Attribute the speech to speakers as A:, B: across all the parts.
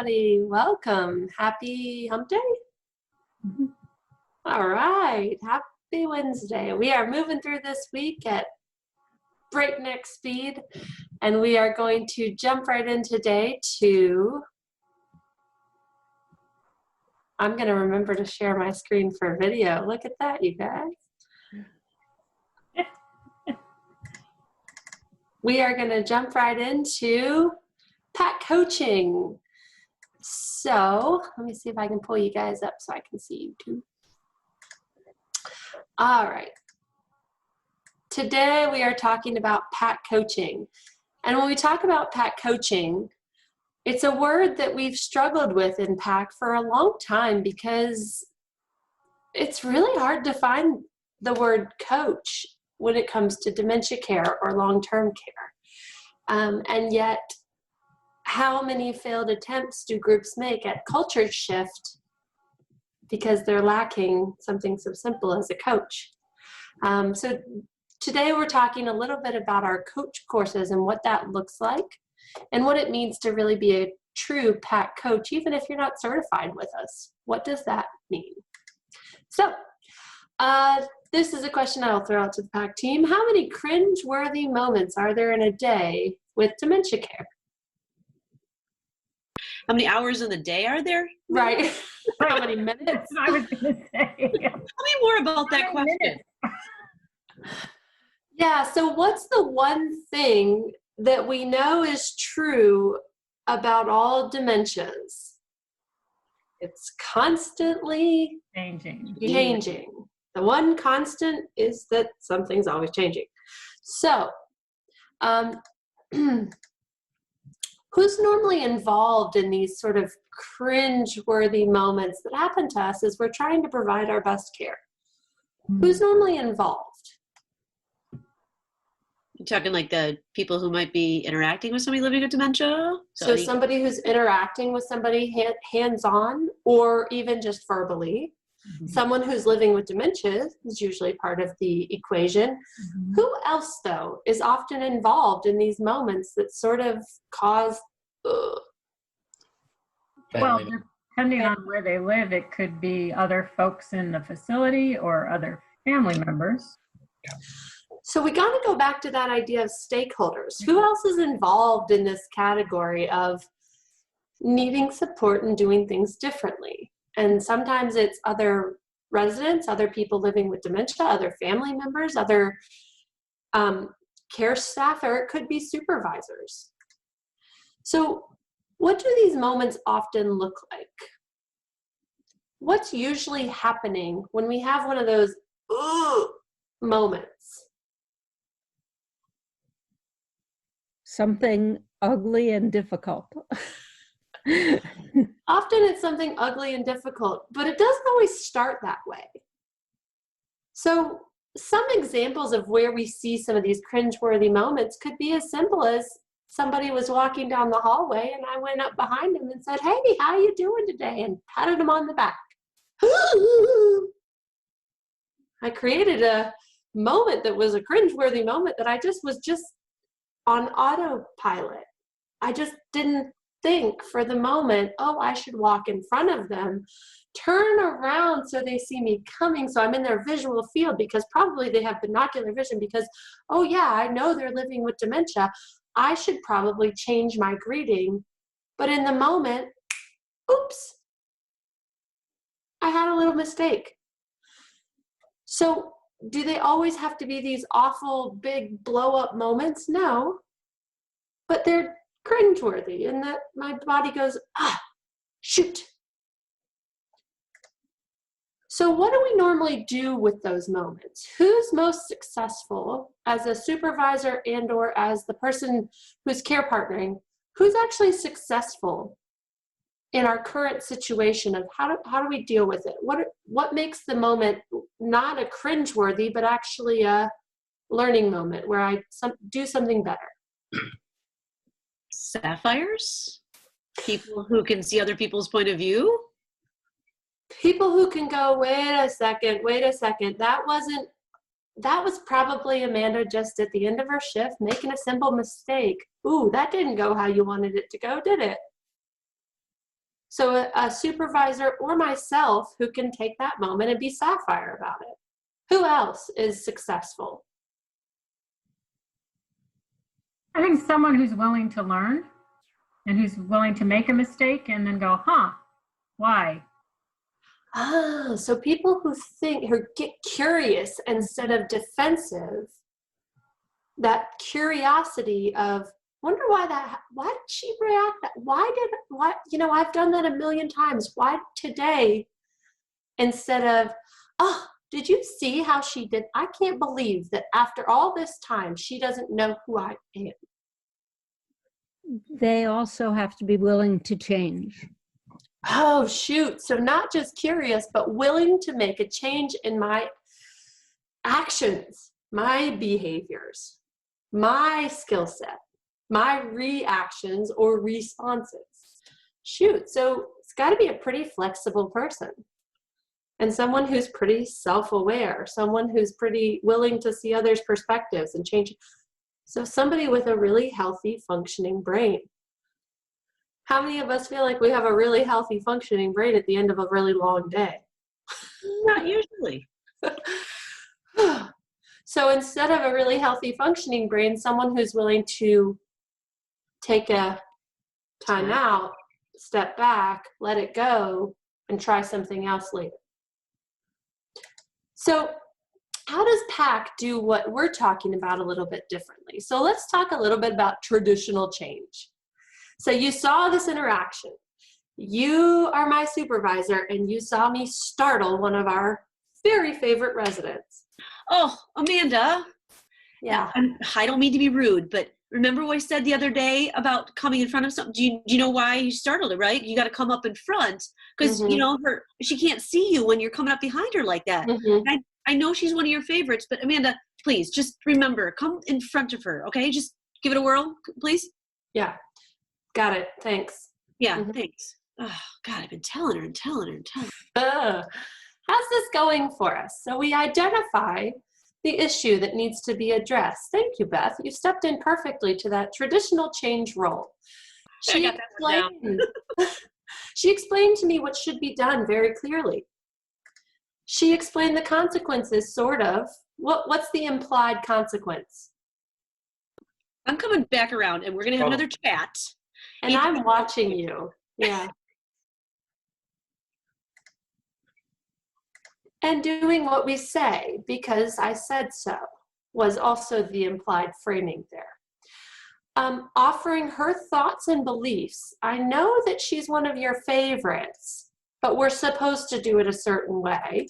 A: everybody. Welcome. Happy hump day?
B: Mhm.
A: All right. Happy Wednesday. We are moving through this week at breakneck speed, and we are going to jump right in today to, I'm going to remember to share my screen for video. Look at that, you guys. We are going to jump right into PAC coaching. So let me see if I can pull you guys up so I can see you too. All right. Today we are talking about PAC coaching. And when we talk about PAC coaching, it's a word that we've struggled with in PAC for a long time because it's really hard to find the word coach when it comes to dementia care or long-term care. And yet, how many failed attempts do groups make at culture shift because they're lacking something so simple as a coach? So today we're talking a little bit about our coach courses and what that looks like and what it means to really be a true PAC coach, even if you're not certified with us. What does that mean? So this is a question I'll throw out to the PAC team. How many cringe-worthy moments are there in a day with dementia care?
C: How many hours in the day are there?
A: Right. How many minutes?
B: I was going to say.
C: Tell me more about that question.
A: Yeah, so what's the one thing that we know is true about all dementias? It's constantly
B: Changing.
A: The one constant is that something's always changing. So, who's normally involved in these sort of cringe-worthy moments that happen to us as we're trying to provide our best care? Who's normally involved?
C: You're talking like the people who might be interacting with somebody living with dementia?
A: So somebody who's interacting with somebody hands-on or even just verbally.
B: Mm-hmm.
A: Someone who's living with dementia is usually part of the equation.
B: Mm-hmm.
A: Who else, though, is often involved in these moments that sort of cause...
B: Well, depending on where they live, it could be other folks in the facility or other family members.
A: So we got to go back to that idea of stakeholders. Who else is involved in this category of needing support and doing things differently? And sometimes it's other residents, other people living with dementia, other family members, other care staff, or it could be supervisors. So what do these moments often look like? What's usually happening when we have one of those moments?
D: Something ugly and difficult.
A: Often it's something ugly and difficult, but it doesn't always start that way. So some examples of where we see some of these cringeworthy moments could be as simple as somebody was walking down the hallway and I went up behind them and said, "Hey, how you doing today?" and patted them on the back. I created a moment that was a cringeworthy moment that I was just on autopilot. I just didn't think for the moment, oh, I should walk in front of them, turn around so they see me coming, so I'm in their visual field, because probably they have binocular vision because, oh yeah, I know they're living with dementia. I should probably change my greeting. But in the moment, oops, I had a little mistake. So do they always have to be these awful big blow up moments? No, but they're cringeworthy in that my body goes, shoot. So what do we normally do with those moments? Who's most successful as a supervisor and or as the person who's care partnering? Who's actually successful in our current situation of how do we deal with it? What makes the moment not a cringeworthy, but actually a learning moment where I do something better?
C: Sapphires? People who can see other people's point of view?
A: People who can go, wait a second, that was probably Amanda just at the end of her shift making a simple mistake. Ooh, that didn't go how you wanted it to go, did it? So a supervisor or myself who can take that moment and be sapphire about it. Who else is successful?
B: I think someone who's willing to learn and who's willing to make a mistake and then go, why?
A: Ah, so people who get curious instead of defensive, that curiosity of, wonder why did she react that? I've done that a million times. Why today? Instead of, oh, did you see how she did? I can't believe that after all this time, she doesn't know who I am.
D: They also have to be willing to change.
A: Oh, shoot. So not just curious, but willing to make a change in my actions, my behaviors, my skill set, my reactions or responses. Shoot. So it's got to be a pretty flexible person and someone who's pretty self-aware, someone who's pretty willing to see others' perspectives and change. So somebody with a really healthy functioning brain. How many of us feel like we have a really healthy functioning brain at the end of a really long day?
C: Not usually.
A: So instead of a really healthy functioning brain, someone who's willing to take a time out, step back, let it go, and try something else later. So how does PAC do what we're talking about a little bit differently? So let's talk a little bit about traditional change. So you saw this interaction. You are my supervisor, and you saw me startle one of our very favorite residents.
C: Oh, Amanda.
A: Yeah.
C: I don't mean to be rude, but remember what I said the other day about coming in front of something? Do you know why you startled her, right? You got to come up in front because, she can't see you when you're coming up behind her like that.
A: Mm-hmm.
C: I know she's one of your favorites, but Amanda, please just remember, come in front of her, okay? Just give it a whirl, please.
A: Yeah. Got it. Thanks.
C: Yeah, thanks. Oh, God, I've been telling her.
A: How's this going for us? So we identify the issue that needs to be addressed. Thank you, Beth. You stepped in perfectly to that traditional change role. She explained to me what should be done very clearly. She explained the consequences, sort of. What's the implied consequence?
C: I'm coming back around, and we're going to have another chat.
A: And I'm watching you. Yeah. And doing what we say, because I said so, was also the implied framing there. Offering her thoughts and beliefs. I know that she's one of your favorites, but we're supposed to do it a certain way.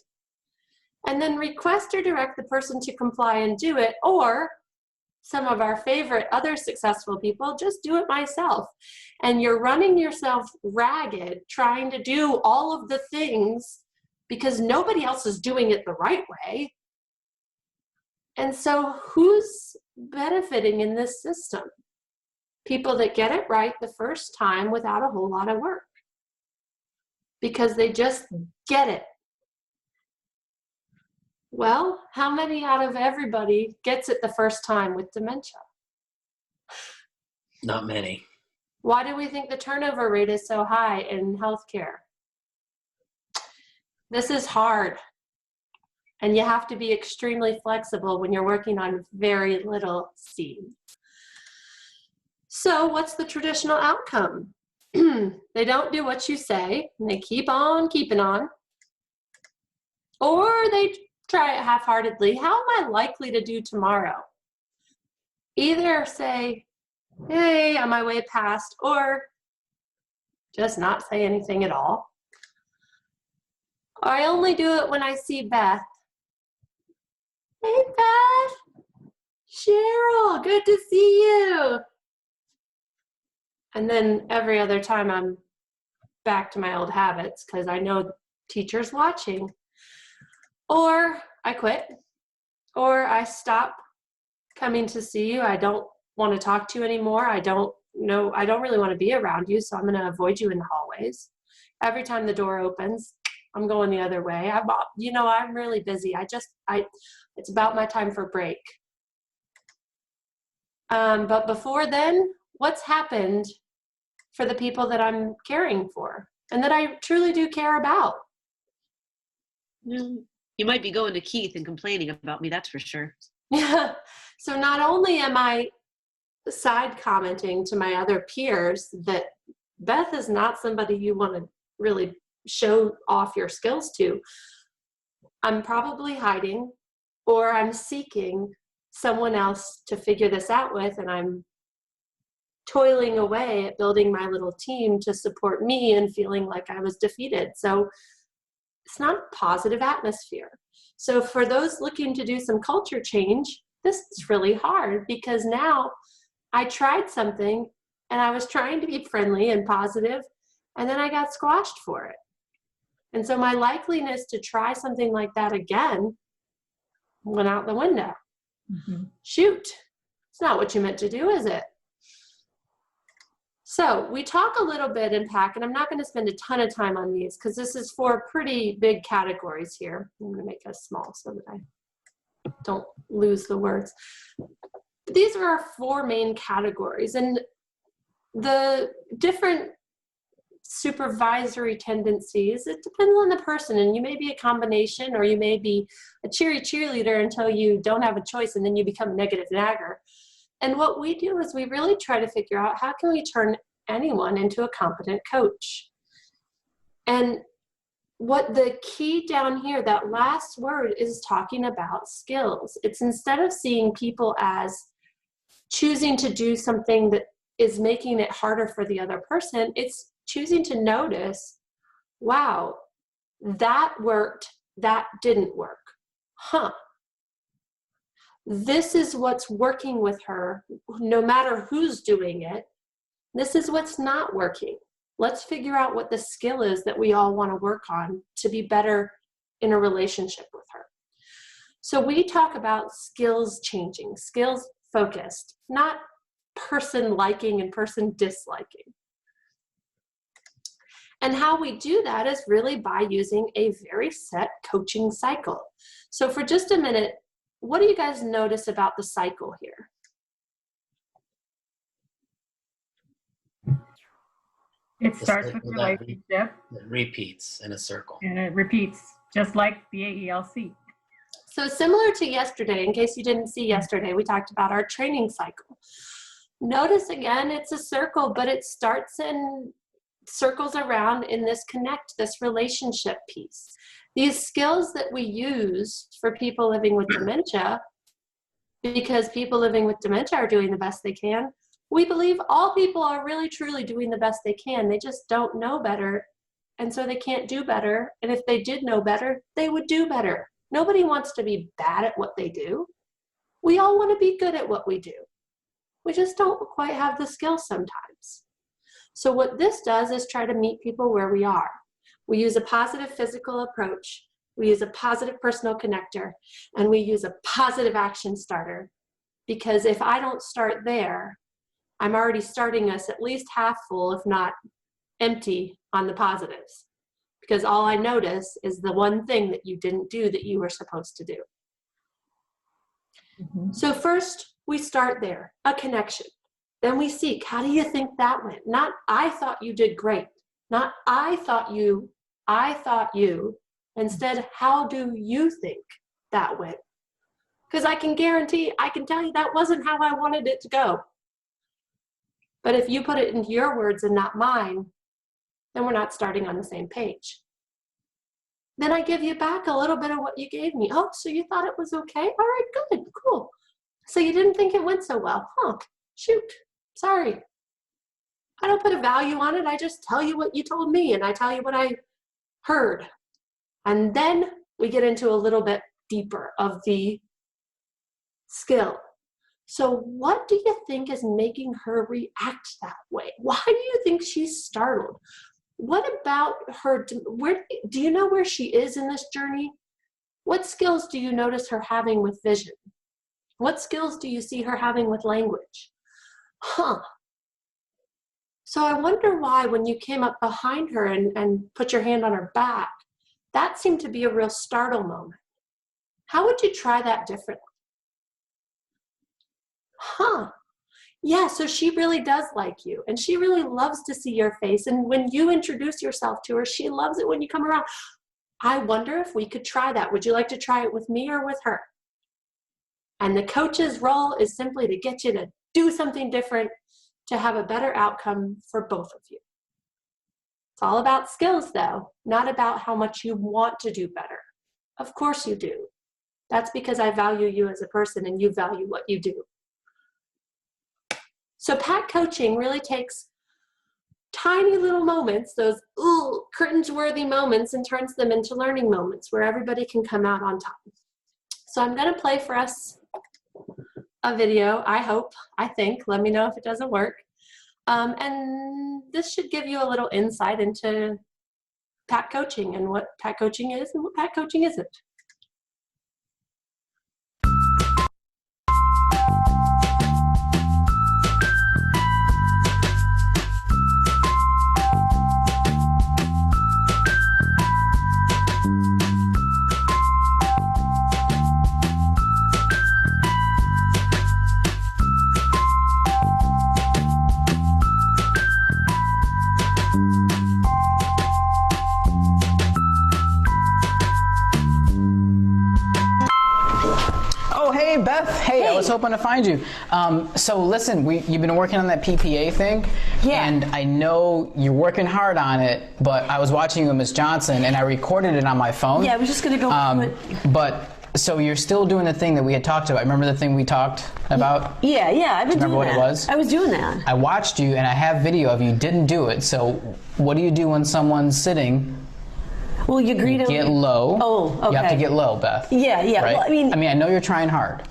A: And then request or direct the person to comply and do it, or some of our favorite other successful people, just do it myself. And you're running yourself ragged trying to do all of the things because nobody else is doing it the right way. And so who's benefiting in this system? People that get it right the first time without a whole lot of work because they just get it. Well, how many out of everybody gets it the first time with dementia?
E: Not many.
A: Why do we think the turnover rate is so high in healthcare? This is hard. And you have to be extremely flexible when you're working on very little seed. So what's the traditional outcome? They don't do what you say, and they keep on keeping on. Or they try it half-heartedly. How am I likely to do tomorrow? Either say, hey, on my way past, or just not say anything at all. Or I only do it when I see Beth. Hey, Beth. Cheryl, good to see you. And then every other time I'm back to my old habits because I know the teacher's watching. Or I quit, or I stop coming to see you. I don't want to talk to you anymore. I don't really want to be around you, so I'm going to avoid you in the hallways. Every time the door opens, I'm going the other way. I'm really busy. It's about my time for break. But before then, what's happened for the people that I'm caring for? and that I truly do care about.
C: You might be going to Keith and complaining about me, that's for sure.
A: Yeah. So not only am I side commenting to my other peers that Beth is not somebody you want to really show off your skills to, I'm probably hiding, or I'm seeking someone else to figure this out with, and I'm toiling away at building my little team to support me and feeling like I was defeated. So it's not a positive atmosphere. So for those looking to do some culture change, this is really hard, because now I tried something and I was trying to be friendly and positive, and then I got squashed for it. And so my likeliness to try something like that again went out the window.
B: Mhm.
A: Shoot, it's not what you meant to do, is it? So we talk a little bit in PAC, and I'm not going to spend a ton of time on these because this is for pretty big categories here. I'm going to make this small so that I don't lose the words. But these are our 4 main categories, and the different supervisory tendencies, it depends on the person, and you may be a combination, or you may be a cheery cheerleader until you don't have a choice, and then you become a negative nagger. And what we do is we really try to figure out, how can we turn anyone into a competent coach? And what the key down here, that last word, is talking about skills. It's instead of seeing people as choosing to do something that is making it harder for the other person, it's choosing to notice, wow, that worked, that didn't work. This is what's working with her, no matter who's doing it. This is what's not working. Let's figure out what the skill is that we all want to work on to be better in a relationship with her. So we talk about skills changing, skills focused, not person liking and person disliking. And how we do that is really by using a very set coaching cycle. So for just a minute, what do you guys notice about the cycle here?
B: It
E: The
B: starts with
E: cycle that
B: relationship
E: It repeats in a circle.
B: and it repeats, just like the AELC.
A: So similar to yesterday, in case you didn't see yesterday, we talked about our training cycle. Notice again, it's a circle, but it starts and circles around in this connect, this relationship piece. These skills that we use for people living with dementia, because people living with dementia are doing the best they can, we believe all people are really truly doing the best they can. They just don't know better, and so they can't do better. And if they did know better, they would do better. Nobody wants to be bad at what they do. We all want to be good at what we do. We just don't quite have the skills sometimes. So what this does is try to meet people where we are. We use a positive physical approach, we use a positive personal connector, and we use a positive action starter. Because if I don't start there, I'm already starting us at least half full, if not empty, on the positives. Because all I notice is the one thing that you didn't do that you were supposed to do.
B: Mhm.
A: So first, we start there, a connection. Then we seek, how do you think that went? Not, I thought you did great. Not, I thought you. Instead, how do you think that went? Because I can guarantee, I can tell you that wasn't how I wanted it to go. But if you put it into your words and not mine, then we're not starting on the same page. Then I give you back a little bit of what you gave me. Oh, so you thought it was okay? All right, good, cool. So you didn't think it went so well. Shoot, sorry. I don't put a value on it. I just tell you what you told me, and I tell you what I heard. And then we get into a little bit deeper of the skill. So what do you think is making her react that way? Why do you think she's startled? What about her? Do you know where she is in this journey? What skills do you notice her having with vision? What skills do you see her having with language? So I wonder why when you came up behind her and put your hand on her back, that seemed to be a real startle moment. How would you try that differently? Yeah, so she really does like you, and she really loves to see your face. And when you introduce yourself to her, she loves it when you come around. I wonder if we could try that. Would you like to try it with me or with her? And the coach's role is simply to get you to do something different to have a better outcome for both of you. It's all about skills, though, not about how much you want to do better. Of course you do. That's because I value you as a person and you value what you do. So PAC coaching really takes tiny little moments, those cringe-worthy moments, and turns them into learning moments where everybody can come out on top. So I'm going to play for us a video, I think. Let me know if it doesn't work. And this should give you a little insight into PAC coaching and what PAC coaching is and what PAC coaching isn't.
F: Hey Beth, hey, I was hoping to find you. So listen, you've been working on that PPA thing, and I know you're working hard on it, but I was watching you with Miss Johnson and I recorded it on my phone.
C: Yeah, I was just gonna go through it.
F: But, so you're still doing the thing that we had talked about. Remember the thing we talked about?
C: Yeah, I've been doing that.
F: Remember what it was?
C: I was doing that.
F: I watched you and I have video of you didn't do it. So what do you do when someone's sitting?
C: Well, you agree to
F: Get low.
C: Oh, okay.
F: You have to get low, Beth.
C: Yeah.
F: Right?
C: Well,
F: I mean, I know you're trying hard.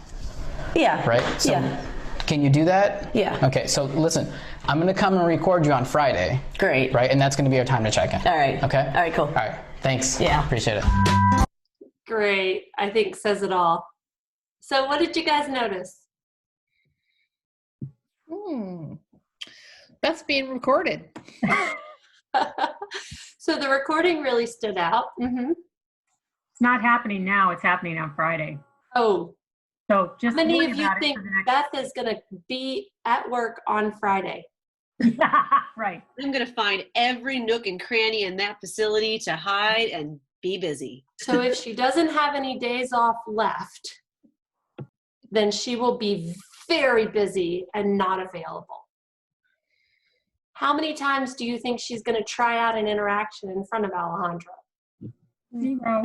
C: Yeah.
F: Right? So
C: yeah.
F: Can you do that?
C: Yeah.
F: Okay, so listen, I'm going to come and record you on Friday.
C: Great.
F: Right? And that's going to be our time to check in.
C: All right.
F: Okay?
C: All right, cool.
F: All right. Thanks.
C: Yeah.
F: Appreciate it.
A: Great, I think says it all. So what did you guys notice?
G: That's being recorded.
A: So the recording really stood out. Mm-hmm.
B: It's not happening now, it's happening on Friday.
A: Oh,
B: So just
A: how many
B: worry
A: of you
B: about it
A: think
B: for the next-
A: Beth is going to be at work on Friday?
B: Right.
C: I'm gonna find every nook and cranny in that facility to hide and be busy.
A: So if she doesn't have any days off left, then she will be very busy and not available. How many times do you think she's going to try out an interaction in front of Alejandro?
B: 0.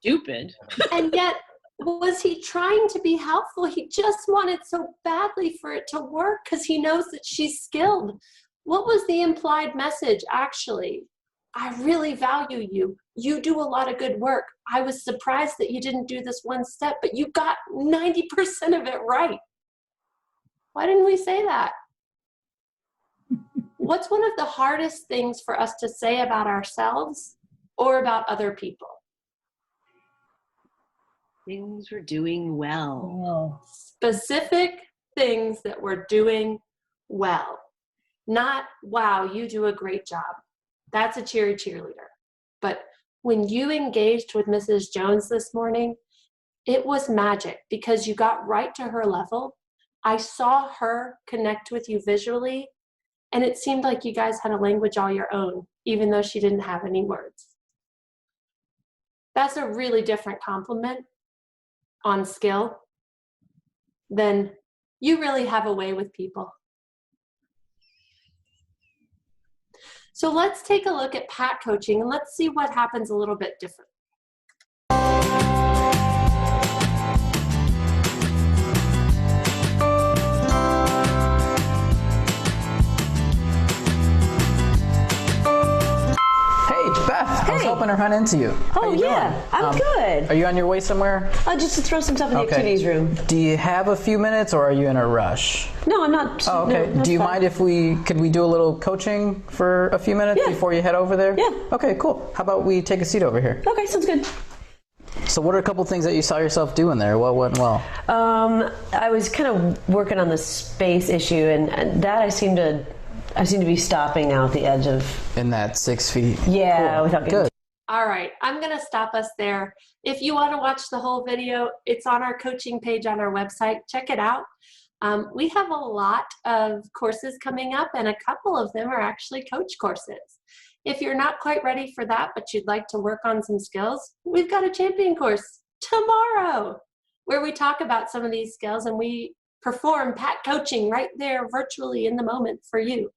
C: Stupid.
A: And yet, was he trying to be helpful? He just wanted so badly for it to work because he knows that she's skilled. What was the implied message, actually? I really value you. You do a lot of good work. I was surprised that you didn't do this one step, but you got 90% of it right. Why didn't we say that? What's one of the hardest things for us to say about ourselves or about other people?
C: Things were doing well.
B: Oh.
A: Specific things that we're doing well. Not, wow, you do a great job. That's a cheerleader. But when you engaged with Mrs. Jones this morning, it was magic because you got right to her level. I saw her connect with you visually, and it seemed like you guys had a language all your own, even though she didn't have any words. That's a really different compliment on skill than you really have a way with people. So let's take a look at PAC coaching and let's see what happens a little bit different.
F: Beth, I was hoping to run into you. How
C: Oh,
F: you
C: yeah.
F: doing?
C: I'm good.
F: Are you on your way somewhere?
C: Just to throw some stuff in the activities room.
F: Do you have a few minutes or are you in a rush?
C: No, I'm not.
F: Oh, okay.
C: No, that's
F: do you
C: fine.
F: mind if could we do a little coaching for a few minutes before you head over there?
C: Yeah.
F: Okay, cool. How about we take a seat over here?
C: Okay, sounds good.
F: So what are a couple things that you saw yourself doing there? What went well?
C: I was kind of working on the space issue, and that I seem to be stopping now at the edge of.
F: In that 6 feet.
C: Yeah,
F: Cool.
C: without getting.
F: Good.
A: All right, I'm going to stop us there. If you want to watch the whole video, it's on our coaching page on our website. Check it out. We have a lot of courses coming up, and a couple of them are actually coach courses. If you're not quite ready for that, but you'd like to work on some skills, we've got a champion course tomorrow where we talk about some of these skills and we perform PAC coaching right there virtually in the moment for you.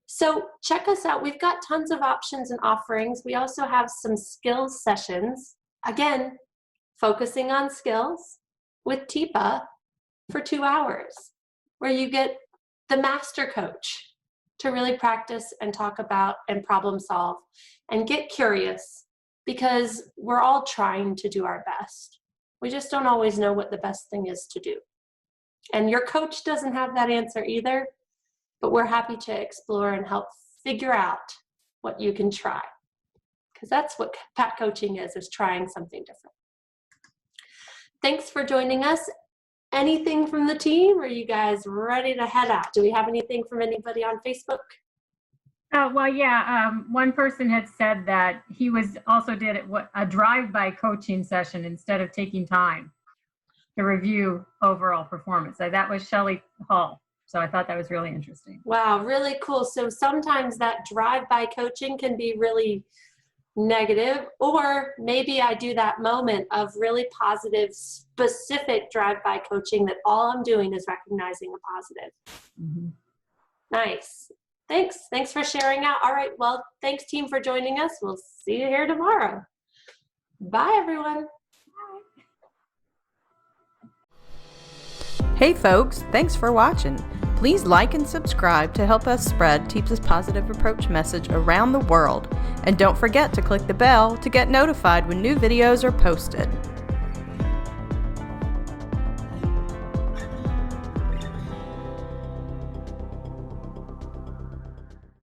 A: So check us out. We've got tons of options and offerings. We also have some skills sessions, again, focusing on skills with TIPA for 2 hours, where you get the master coach to really practice and talk about and problem solve and get curious, because we're all trying to do our best. We just don't always know what the best thing is to do. And your coach doesn't have that answer either, but we're happy to explore and help figure out what you can try. Because that's what PAC coaching is trying something different. Thanks for joining us. Anything from the team? Are you guys ready to head out? Do we have anything from anybody on Facebook?
B: Well, yeah, one person had said that he also did a drive-by coaching session instead of taking time to review overall performance. So that was Shelley Hall. So I thought that was really interesting.
A: Wow, really cool. So sometimes that drive-by coaching can be really negative, or maybe I do that moment of really positive, specific drive-by coaching that all I'm doing is recognizing a positive.
B: Mm-hmm.
A: Nice. Thanks for sharing out. All right, well, thanks team for joining us. We'll see you here tomorrow. Bye everyone.
G: Hey folks, thanks for watching. Please like and subscribe to help us spread TIPA's positive approach message around the world. And don't forget to click the bell to get notified when new videos are posted.